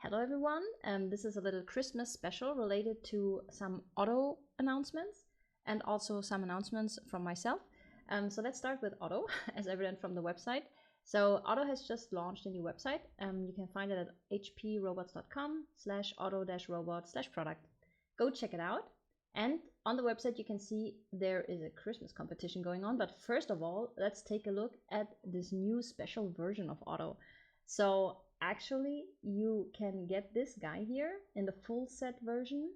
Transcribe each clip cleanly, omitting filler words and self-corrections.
Hello everyone, this is a little Christmas special related to some Otto announcements and also some announcements from myself. So let's start with Otto, as evident from the website. So Otto has just launched a new website. You can find it at hprobots.com/otto-robot/product. Go check it out. And on the website you can see there is a Christmas competition going on. But first of all, let's take a look at this new special version of Otto. So actually you can get this guy here in the full set version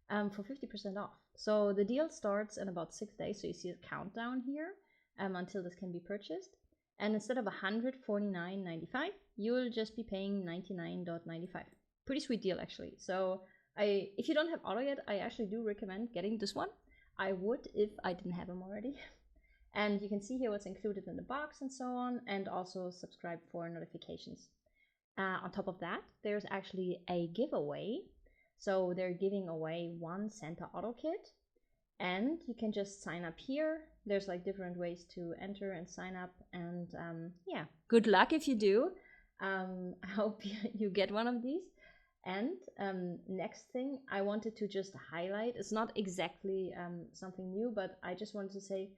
for 50% off. So the deal starts in about 6 days. So you see a countdown here until this can be purchased. And instead of $149.95, you'll just be paying $99.95. Pretty sweet deal actually. So if you don't have Otto yet, I actually do recommend getting this one. I would if I didn't have him already. And you can see here what's included in the box and so on, and also subscribe for notifications. On top of that, there's actually a giveaway. So they're giving away one Santa Otto kit, and you can just sign up here. There's like different ways to enter and sign up, and yeah, good luck if you do. I hope you get one of these. And next thing I wanted to just highlight, it's not exactly something new, but I just wanted to say,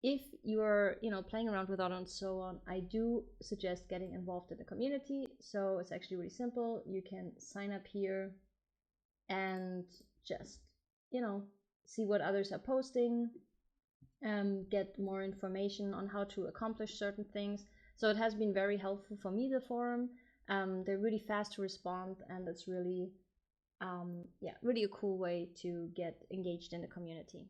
if you're playing around with Otto and so on, I do suggest getting involved in the community. So it's actually really simple. You can sign up here and just see what others are posting, get more information on how to accomplish certain things. So it has been very helpful for me, the forum. They're really fast to respond, and it's really really a cool way to get engaged in the community.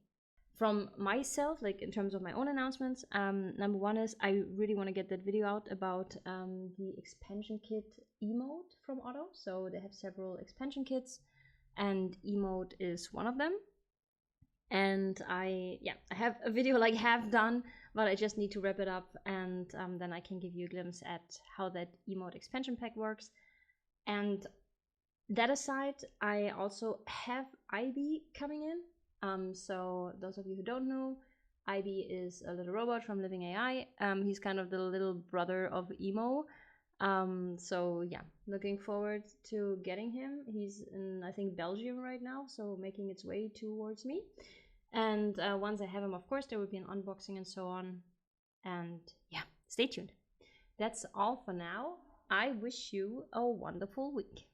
From myself, like in terms of my own announcements, number one is I really want to get that video out about the expansion kit Emote from Otto. So they have several expansion kits, and Emote is one of them. And I have a video like half done, but I just need to wrap it up, and then I can give you a glimpse at how that Emote expansion pack works. And that aside, I also have Aibi coming in. So those of you who don't know, Aibi is a little robot from Living AI. He's kind of the little brother of Emo. So yeah, looking forward to getting him. He's in, I think, Belgium right now, so making its way towards me. And once I have him, of course, there will be an unboxing and so on. And yeah, stay tuned. That's all for now. I wish you a wonderful week.